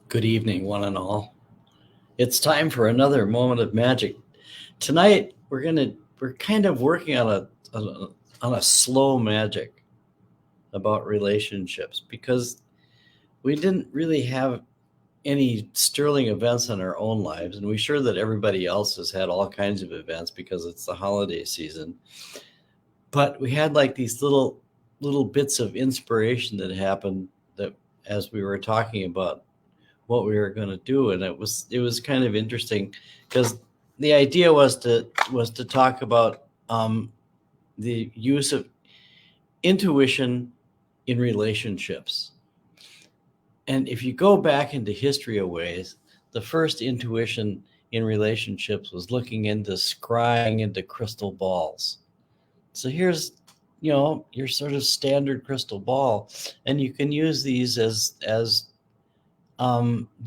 Good evening, one and all. It's time for another moment of magic. Tonight, we're kind of working on a slow magic about relationships because we didn't really have any sterling events in our own lives, and we're sure that everybody else has had all kinds of events because it's the holiday season. But we had like these little bits of inspiration that happened that as we were talking about what we were going to do, and it was kind of interesting because the idea was to talk about the use of intuition in relationships. And if you go back into history a ways, the first intuition in relationships was looking into scrying into crystal balls. So here's your sort of standard crystal ball, and you can use these as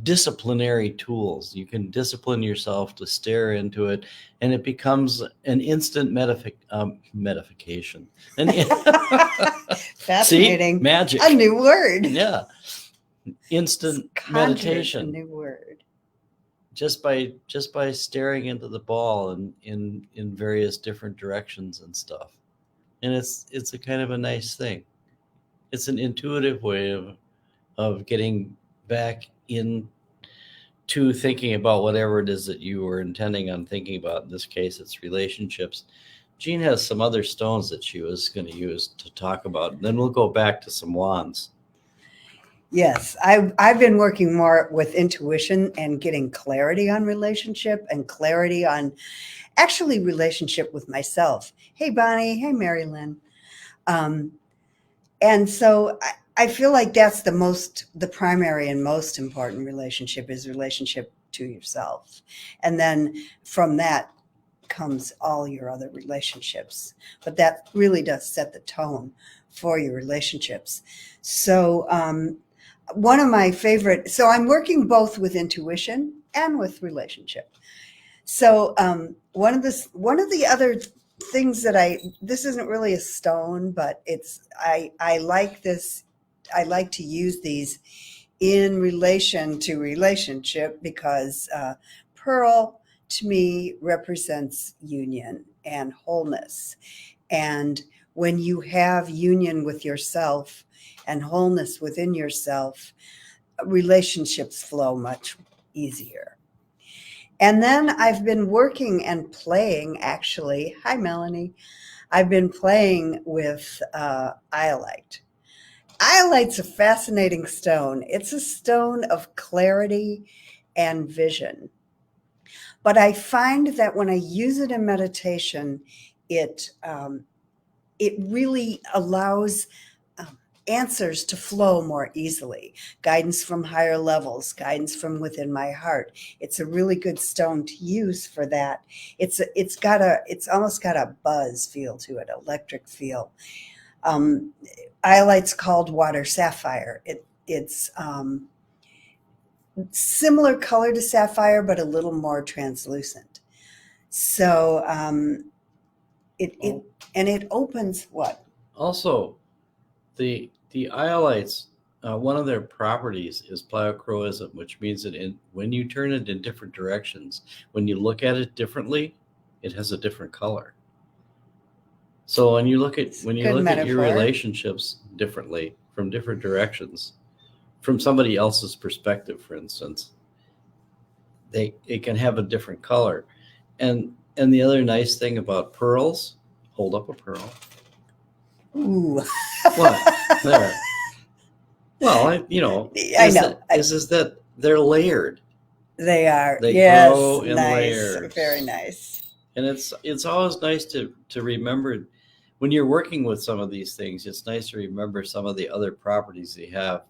disciplinary tools. You can discipline yourself to stare into it, and it becomes an instant medification. Fascinating. See, magic. A new word. Yeah, instant Conjured meditation. A new word. Just by staring into the ball and in various different directions and stuff, and it's a kind of a nice thing. It's an intuitive way of getting back into thinking about whatever it is that you were intending on thinking about. In this case, it's relationships. Jean has some other stones that she was going to use to talk about, and then we'll go back to some wands. Yes, I've been working more with intuition and getting clarity on relationship and clarity on actually relationship with myself. Hey, Bonnie. Hey, Mary Lynn. And so I feel like that's the primary and most important relationship is relationship to yourself. And then from that comes all your other relationships. But that really does set the tone for your relationships. So one of my favorite, so I'm working both with intuition and with relationship. So one of the other things that this isn't really a stone, but I like this. I like to use these in relation to relationship because pearl to me represents union and wholeness. And when you have union with yourself and wholeness within yourself, relationships flow much easier. And then I've been working and playing, actually. Hi, Melanie. I've been playing with iolite. Iolite's a fascinating stone. It's a stone of clarity and vision. But I find that when I use it in meditation, it really allows answers to flow more easily, guidance from higher levels, guidance from within my heart. It's a really good stone to use for that. It's almost got a buzz feel to it, electric feel. Iolite's called water sapphire. It's similar color to sapphire, but a little more translucent. So it opens what? Also, the iolites, one of their properties is pliochroism, which means that when you turn it in different directions, when you look at it differently, it has a different color. So when you look at your relationships differently from different directions, from somebody else's perspective, for instance, it can have a different color. And the other nice thing about pearls, hold up a pearl. Ooh. What? There. Well, I know. Is that they're layered. They are. They yes, grow in nice. layers. Very nice. And it's always nice to remember when you're working with some of these things. It's nice to remember some of the other properties they have.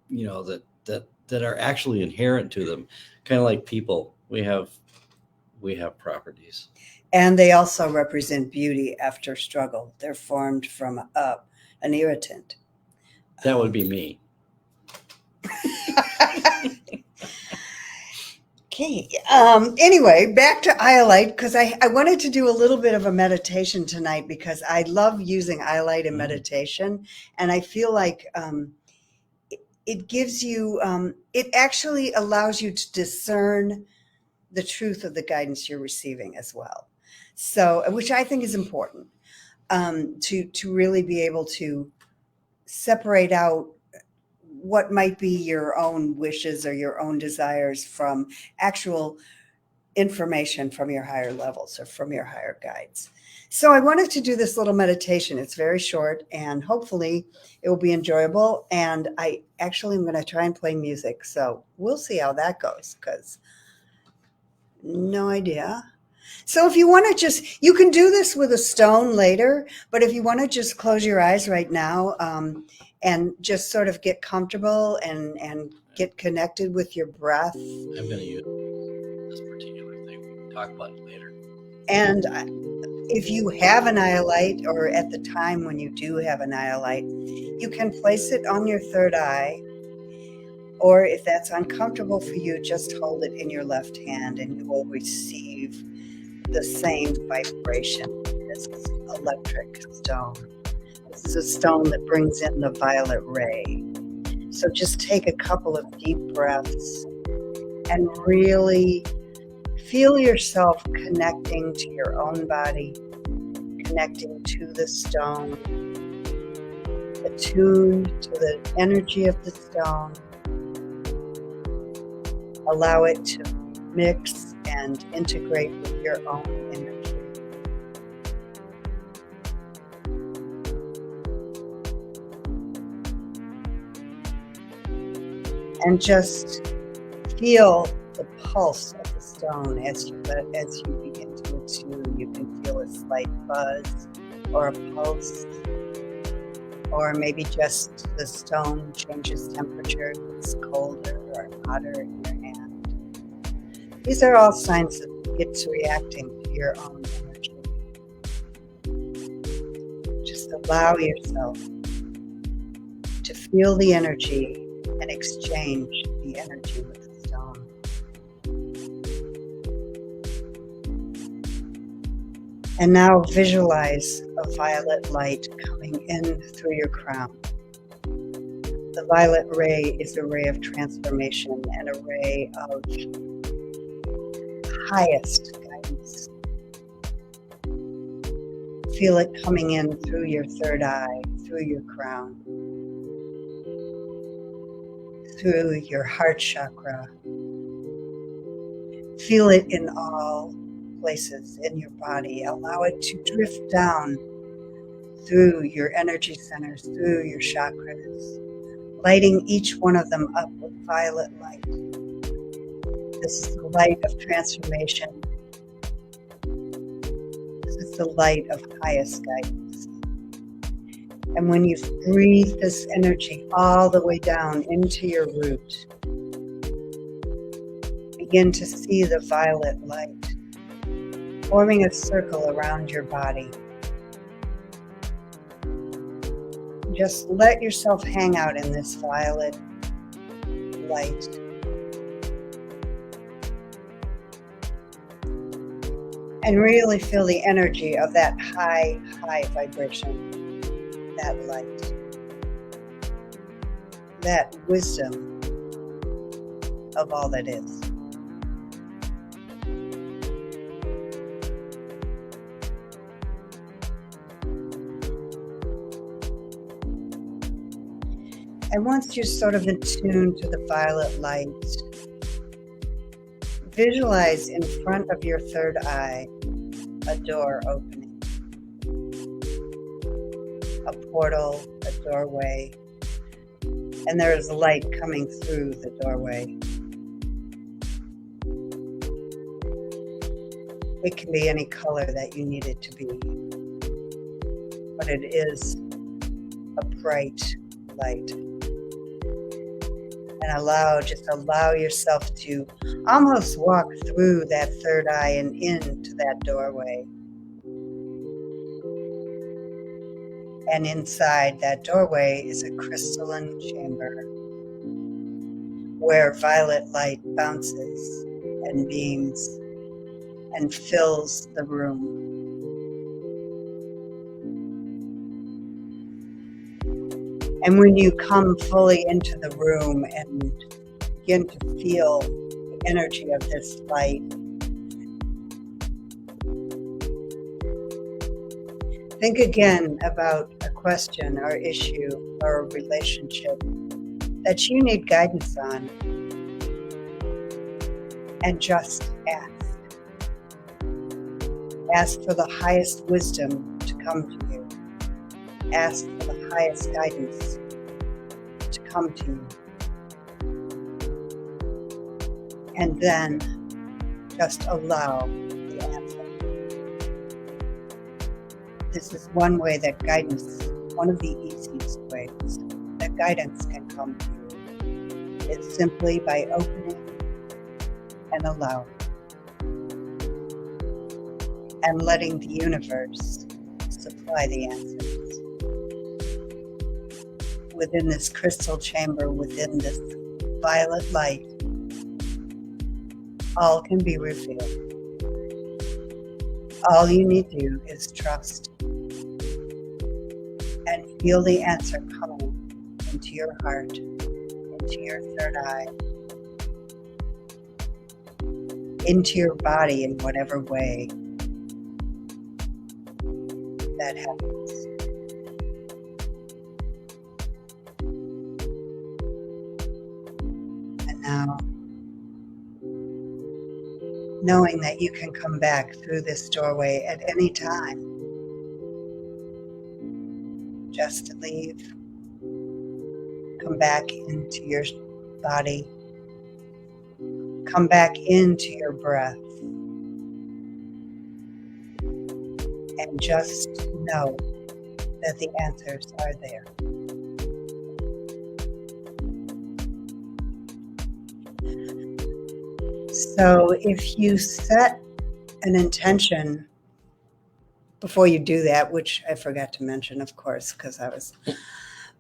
That are actually inherent to them, kind of like people. We have properties. And they also represent beauty after struggle. They're formed from an irritant. That would be me. Okay. Anyway, back to iolite, because I wanted to do a little bit of a meditation tonight because I love using iolite in meditation. And I feel like it gives you, it actually allows you to discern the truth of the guidance you're receiving as well. So, which I think is important, to really be able to separate out what might be your own wishes or your own desires from actual information from your higher levels or from your higher guides. So I wanted to do this little meditation. It's very short and hopefully it will be enjoyable. And I actually am going to try and play music. So we'll see how that goes, because no idea. So if you want to just, you can do this with a stone later, but if you want to just close your eyes right now, and just sort of get comfortable and get connected with your breath. I'm going to use this particular thing. We can talk about it later. And if you have an iolite, or at the time when you do have an iolite, you can place it on your third eye. Or if that's uncomfortable for you, just hold it in your left hand and you will receive the same vibration. This is electric stone. This is a stone that brings in the violet ray. So just take a couple of deep breaths and really feel yourself connecting to your own body, connecting to the stone, attuned to the energy of the stone. Allow it to mix and integrate with your own energy. And just feel the pulse of the stone as you begin to attune. You can feel a slight buzz or a pulse, or maybe just the stone changes temperature, it's colder or hotter in your hand. These are all signs that it's reacting to your own energy. Just allow yourself to feel the energy and exchange the energy with the stone. And now visualize a violet light coming in through your crown. The violet ray is a ray of transformation and a ray of highest guidance. Feel it coming in through your third eye, through your crown, through your heart chakra. Feel it in all places in your body. Allow it to drift down through your energy centers, through your chakras, lighting each one of them up with violet light. This is the light of transformation. This is the light of highest guidance. And when you breathe this energy all the way down into your root, begin to see the violet light forming a circle around your body. Just let yourself hang out in this violet light. And really feel the energy of that high vibration, that light, that wisdom of all that is. And once you're sort of in tune to the violet light, visualize in front of your third eye a door opening, a portal, a doorway, and there is light coming through the doorway. It can be any color that you need it to be, but it is a bright light. And just allow yourself to almost walk through that third eye and into that doorway. And inside that doorway is a crystalline chamber where violet light bounces and beams and fills the room. And when you come fully into the room and begin to feel the energy of this light, think again about a question or issue or a relationship that you need guidance on, and just ask. Ask for the highest wisdom to come to you. Ask for the highest guidance to come to you. And then just allow the answer. This is one way that guidance, one of the easiest ways that guidance can come to you. It's simply by opening and allowing and letting the universe supply the answers. Within this crystal chamber, within this violet light, all can be revealed. All you need to do is trust and feel the answer coming into your heart, into your third eye, into your body in whatever way that happens. And now, knowing that you can come back through this doorway at any time, just to leave, come back into your body, come back into your breath, and just know that the answers are there. So if you set an intention before you do that, which I forgot to mention, of course,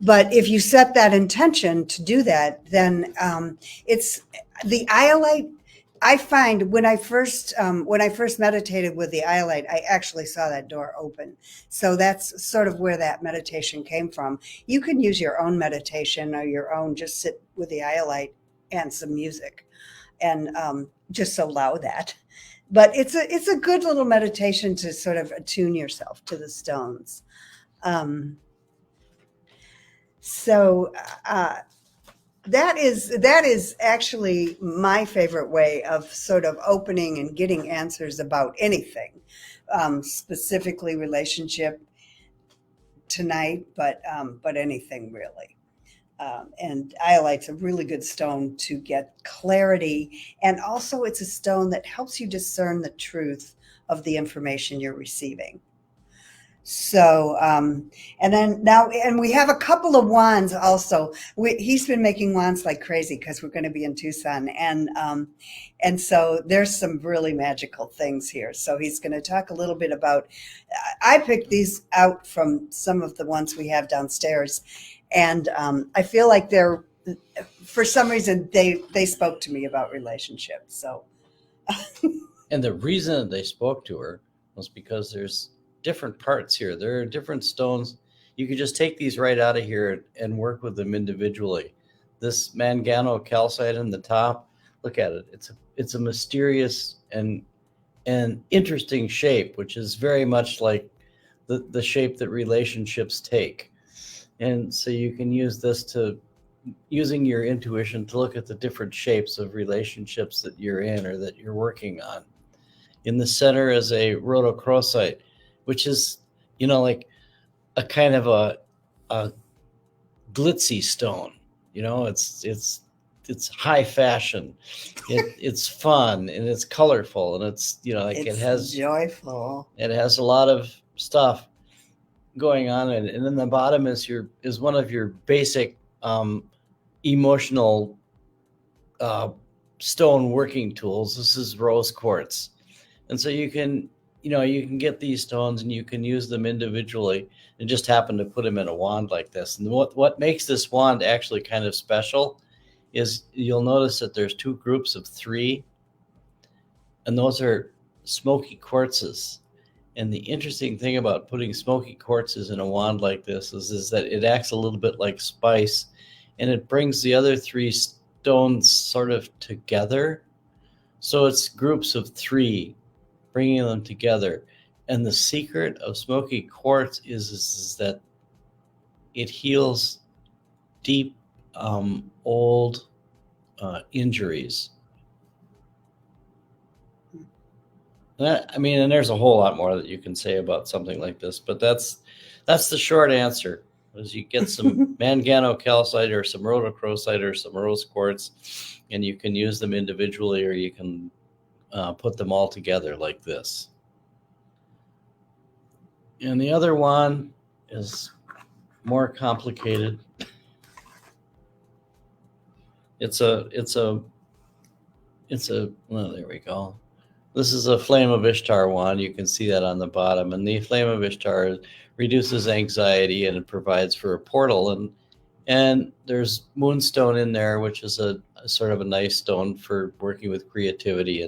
but if you set that intention to do that, then it's the iolite. I find when I first meditated with the iolite, I actually saw that door open. So that's sort of where that meditation came from. You can use your own meditation or your own, just sit with the iolite and some music, and just allow that. But it's a good little meditation to sort of attune yourself to the stones. That is actually my favorite way of sort of opening and getting answers about anything, specifically relationship tonight, but anything really. And iolite's a really good stone to get clarity, and also it's a stone that helps you discern the truth of the information you're receiving. So, and then now, and we have a couple of wands also. He's been making wands like crazy because we're going to be in Tucson, and so there's some really magical things here. So he's going to talk a little bit about. I picked these out from some of the ones we have downstairs, and I feel like they're, for some reason, they spoke to me about relationships. So, and the reason they spoke to her was because there's different parts here. There are different stones. You could just take these right out of here and work with them individually. This Mangano calcite in the top, look at it. It's a mysterious and interesting shape, which is very much like the shape that relationships take. And so you can use this to, using your intuition, to look at the different shapes of relationships that you're in or that you're working on. In the center is a rhodochrosite, which is, like a kind of a glitzy stone. It's high fashion. It's fun and it's colorful and it's it has joyful. It has a lot of stuff going on, and then the bottom is one of your basic emotional stone working tools. This is rose quartz, and so you can get these stones and you can use them individually and just happen to put them in a wand like this. And what makes this wand actually kind of special is you'll notice that there's two groups of 3, and those are smoky quartzes. And the interesting thing about putting smoky quartzes in a wand like this is that it acts a little bit like spice, and it brings the other three stones sort of together. So it's groups of three, bringing them together. And the secret of smoky quartz is that it heals deep, old injuries. And there's a whole lot more that you can say about something like this, but that's the short answer. Is you get some manganocalcite or some rhodochrosite or some rose quartz, and you can use them individually, or you can put them all together like this. And the other one is more complicated. It's a well, there we go. This is a Flame of Ishtar wand. You can see that on the bottom. And the Flame of Ishtar reduces anxiety, and it provides for a portal. And there's moonstone in there, which is a sort of a nice stone for working with creativity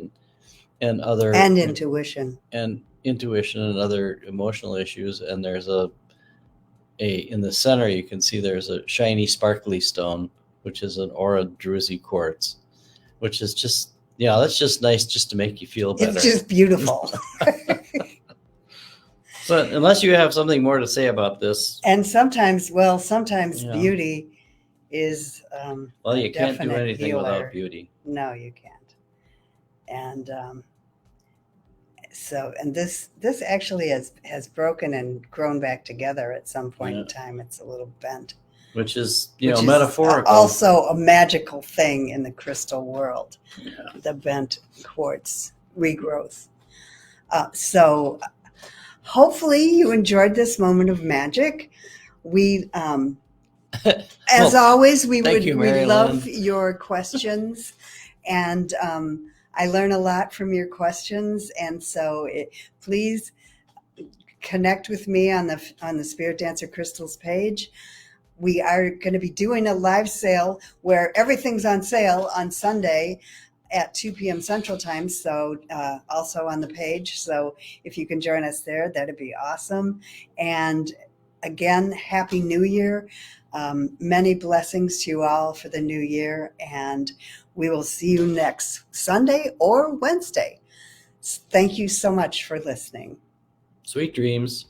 and other intuition and other emotional issues. And there's a in the center, you can see there's a shiny, sparkly stone, which is an Aura Druzy quartz, which is just, that's just nice just to make you feel better. It's just beautiful. So unless you have something more to say about this. And sometimes beauty is well, you can't do definite anything healer. without beauty. No, you can't. And and this actually has broken and grown back together at some point in time. It's a little bent. Which is, Which metaphorical. Is also a magical thing in the crystal world, the bent quartz regrowth. So hopefully you enjoyed this moment of magic. We, as always, we love your questions, and I learn a lot from your questions. And so please connect with me on the Spirit Dancer Crystals page. We are going to be doing a live sale where everything's on sale on Sunday at 2 p.m. Central Time. So also on the page. So if you can join us there, that'd be awesome. And again, Happy New Year. Many blessings to you all for the new year. And we will see you next Sunday or Wednesday. Thank you so much for listening. Sweet dreams.